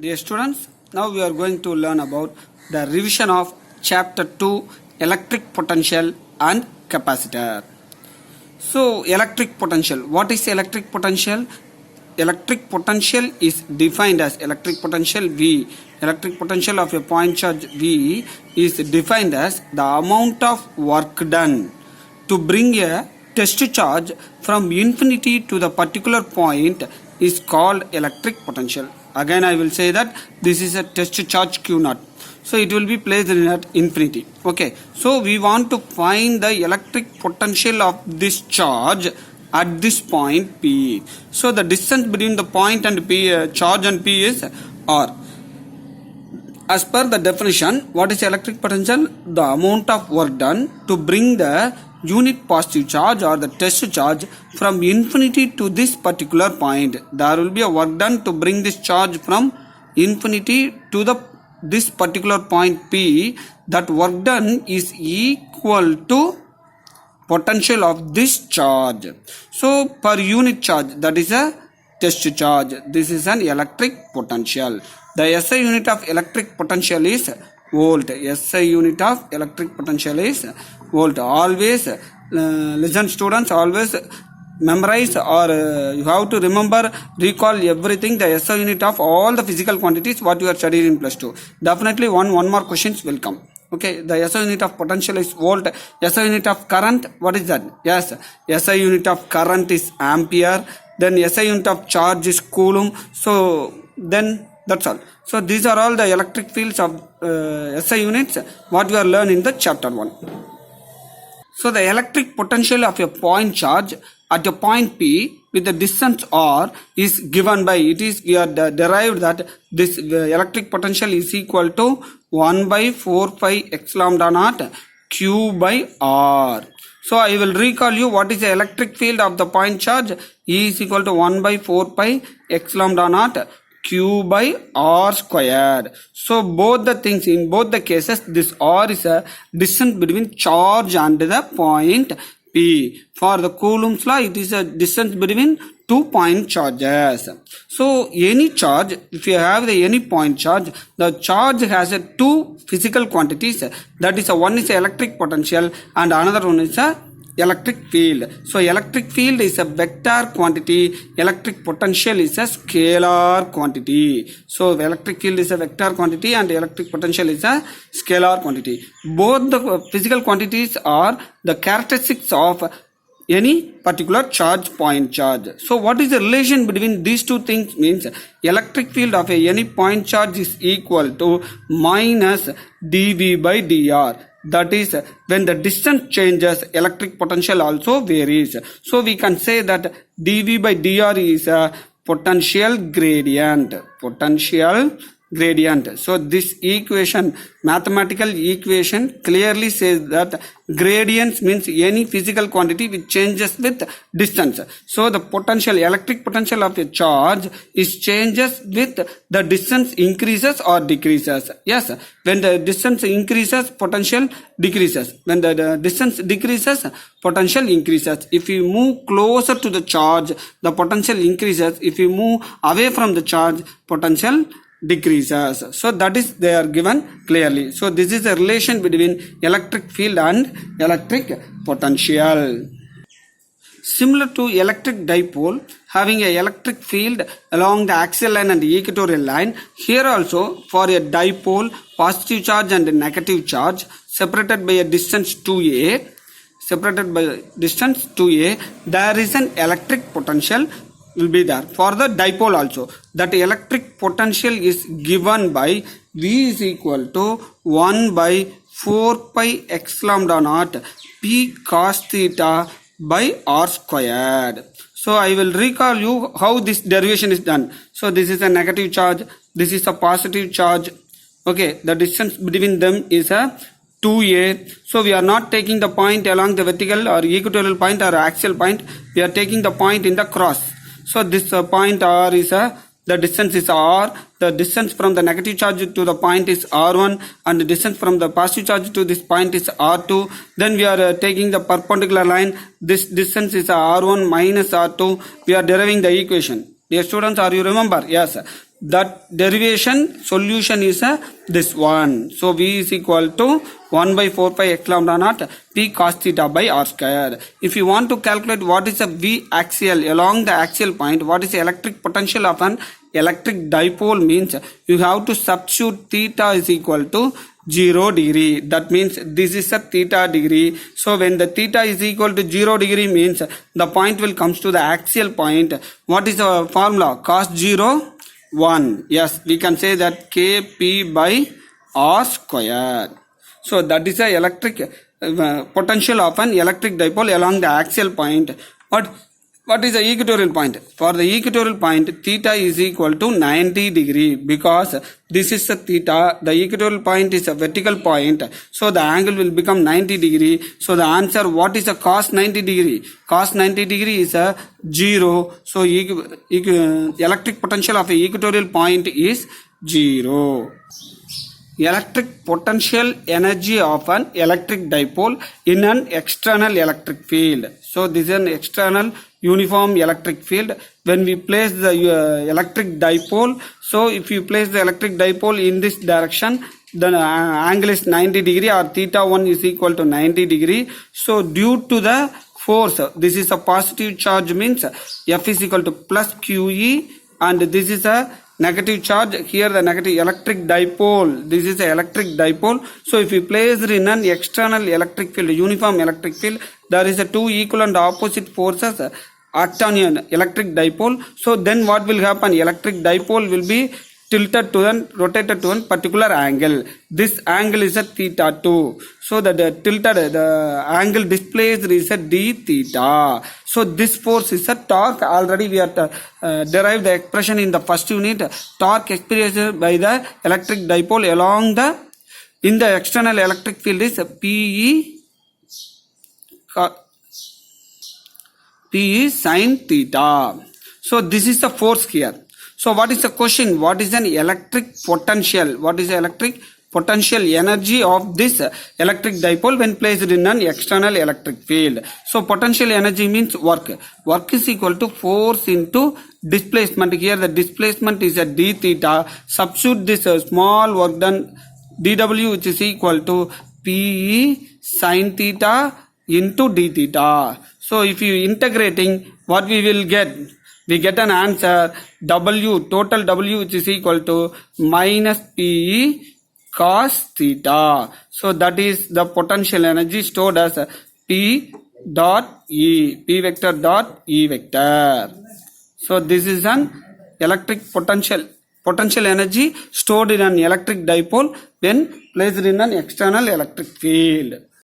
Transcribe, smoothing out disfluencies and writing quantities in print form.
Dear students, now we are going to learn about the revision of chapter 2 electric potential and capacitor. So electric potential, what is electric potential? Electric potential is defined as electric potential V. Electric potential of a point charge V is defined as the amount of work done to bring a test charge from infinity to the particular point is called electric potential. Again I will say that this is a test charge Q0. So it will be placed in at infinity. Okay. So we want to find the electric potential of this charge at this point P. So the distance between the point and P, charge and P is R. As per the definition, what is electric potential? The amount of work done to bring the unit positive charge or the test charge from infinity to this particular point. There will be a work done to bring this charge from infinity to this particular point P. That work done is equal to potential of this charge. So per unit charge, that is a test charge. This is an electric potential. The SI unit of electric potential is volt. SI unit of electric potential is volt. Always listen students, always memorize or you have to remember, recall everything, the SI unit of all the physical quantities what you are studying in plus 2. Definitely one more questions will come. Okay, the SI unit of potential is volt. SI unit of current, what is that? Yes, SI unit of current is ampere. Then SI unit of charge is coulomb. So then that's all. So these are all the electric fields of SI units what we are learning in the chapter 1. So the electric potential of a point charge at a point P with the distance R is given by, we are derived that this electric potential is equal to 1 by 4 pi x lambda naught Q by R. So I will recall you what is the electric field of the point charge. E is equal to 1 by 4 pi x lambda naught Q by R squared. So both the things, in both the cases, this R is a distance between charge and the point P. For the Coulomb's law, it is a distance between 2 point charges. So any charge, if you have any point charge, the charge has two physical quantities. That is, one is electric potential and another one is a electric field. So electric field is a vector quantity, electric potential is a scalar quantity. So electric field is a vector quantity and electric potential is a scalar quantity. Both the physical quantities are the characteristics of any particular charge, point charge. So what is the relation between these two things? Means electric field of any point charge is equal to minus dV by dr. That is, when the distance changes, electric potential also varies. So we can say that dV by dr is a potential gradient. Potential gradient. So this equation, mathematical equation, clearly says that gradients means any physical quantity which changes with distance. So the potential, electric potential of a charge is changes with the distance increases or decreases. Yes, when the distance increases, potential decreases. When the distance decreases, potential increases. If you move closer to the charge, the potential increases. If you move away from the charge, potential decreases. So that is, they are given clearly. So this is a relation between electric field and electric potential. Similar to electric dipole having a electric field along the axial line and the equatorial line, here also for a dipole, positive charge and negative charge separated by a distance 2a, there is an electric potential will be there. For the dipole also, that electric potential is given by V is equal to 1 by 4 pi x lambda naught P cos theta by R squared. So I will recall you how this derivation is done. So this is a negative charge, this is a positive charge. Okay, the distance between them is a 2a. So we are not taking the point along the vertical or equatorial point or axial point. We are taking the point in the cross. So this point R is the distance is R. The distance from the negative charge to the point is R1 and the distance from the positive charge to this point is R2. Then we are taking the perpendicular line. This distance is R1 minus R2. We are deriving the equation. Dear students, are you remember? Yes. that derivation solution is this one. So V is equal to 1 by 4 pi epsilon naught P cos theta by R square. If you want to calculate what is the V axial along the axial point, what is the electric potential of an electric dipole, means you have to substitute theta is equal to 0 degree. That means this is a theta degree. So when the theta is equal to 0 degree means the point will comes to the axial point. What is the formula? Cos 0 1. Yes, we can say that Kp by R square. So that is the electric potential of an electric dipole along the axial point. What is the equatorial point? For the equatorial point, theta is equal to 90 degree, because this is the theta. The equatorial point is a vertical point. So the angle will become 90 degree. So the answer, what is the cos 90 degree? Cos 90 degree is a 0. So electric potential of a equatorial point is 0. Electric potential energy of an electric dipole in an external electric field. So this is an external uniform electric field. When we place the electric dipole, so if you place the electric dipole in this direction, the angle is 90 degree, or theta 1 is equal to 90 degree. So due to the force, this is a positive charge, means F is equal to plus QE, and this is a negative charge. Here the negative electric dipole, this is a electric dipole. So if you place it in an external electric field, uniform electric field, there is a two equal and opposite forces act on an electric dipole. So then what will happen? Electric dipole will be tilted to and rotated to a particular angle. This angle is a theta 2. So the angle displaced is a d theta. So this force is a torque. Already we have derived the expression in the first unit. Torque experienced by the electric dipole along in the external electric field is P is sin theta. So this is the force here. So what is the question? What is an electric potential? What is the electric potential energy of this electric dipole when placed in an external electric field? So potential energy means work. Work is equal to force into displacement. Here the displacement is a d theta. Substitute this small work done dw, which is equal to P sin theta into d theta. So if you integrating, what we will get? We get an answer W, total W, which is equal to minus P cos theta. So that is the potential energy stored as P dot E, P vector dot E vector. So this is an electric potential energy stored in an electric dipole when placed in an external electric field.